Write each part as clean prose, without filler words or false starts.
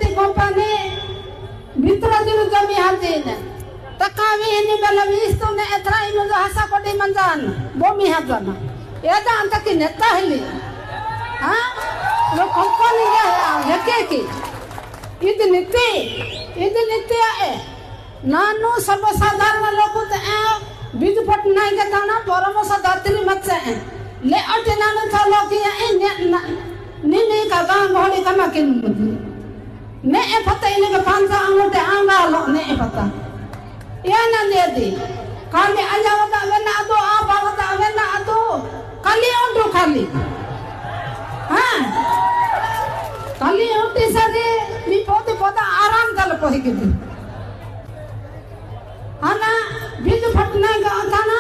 cement company भितर दिनु जमी Hajin taccavi ini bela visto ne etra inu hasa kodi manjan bomi hajana eda anta ki neta hili ha lo company ya yake ki ಇದು ನಿತ್ಯ ನಾನು सर्वसाधारण लोग बिजु पटनायक के ताना परमोसा दात्री मत से ले अटे नानो था लोग ये ने का गांव घोड़ी कमा के ने ए पता इने के पांचा अंगोटे आंगा लो ने ए पता ये ना दे दी खाली आजा वता वेना दो आ बावता वेना दो खाली ओंडो खाली हां खाली ओंटी सदे मी पोते पोता आराम दल कोही के आना बिजु पटनायक थाना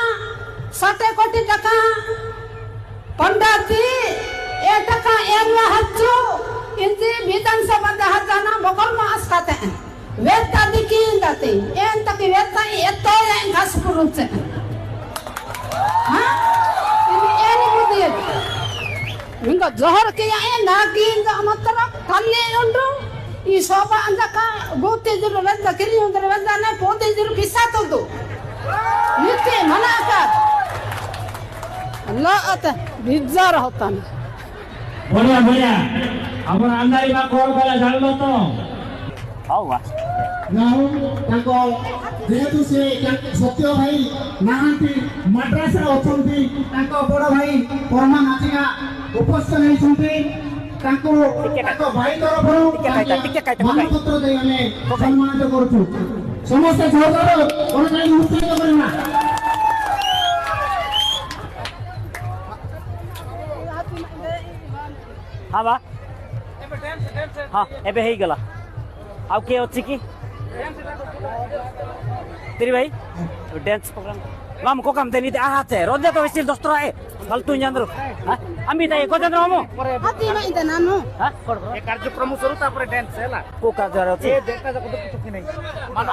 7 कोटी टका पंडाती 1 टका एनवा हच्चू इंजे विधानसभा दा हजाना बगल में आस्काते हैं वेता दिकी दाते एन तक वेता एतो या घास पुरुष से हां ini एनी बुद्धि इंगा जोहर के या ना की इंगा मतलब खाली उंडू ಈ ಶೋಭಾ ಅಂದಕ ಗೋತಿದ್ರು ವೆದ್ದ ಕಿರಿ ಉಂದ್ರ ವೆದ್ದನೆ ಪೋತಿದ್ರು ಪಿಸಾತದು ನಿತ್ಯ ಮನಾಕ ಅಲ್ಲ ಅತ ಬಿಜಾರ ಹೋತಾನ बढ़िया हमर अंदारी बा कोन कला जानलो तो हवा नाउ ताको जेहेतु से सत्य भाई नाहंती मद्रास रे अछंती ताको बड़ भाई परमा नाचिका उपस्थित नहीं छंती ताको ताको भाई तरफरु मानपत्र दे हमें सम्मानित करछु समस्त सहयोग कोन काई उत्साहित करना हाँ बा हाँ एबे हे गला आउ के अछि की तेरी भाई डांस प्रोग्राम वाम को काम देनी आहाते रोजे तो वेसिल दोस्तरा ए फालतू न्यांद्रो आमी ताई को जंद्रो हमो हाती ना इदा नानो हां ए कार्यक्रम शुरू तापर डांस हैला को कार्य अछि ए देखता जको तो किछ नहीं मान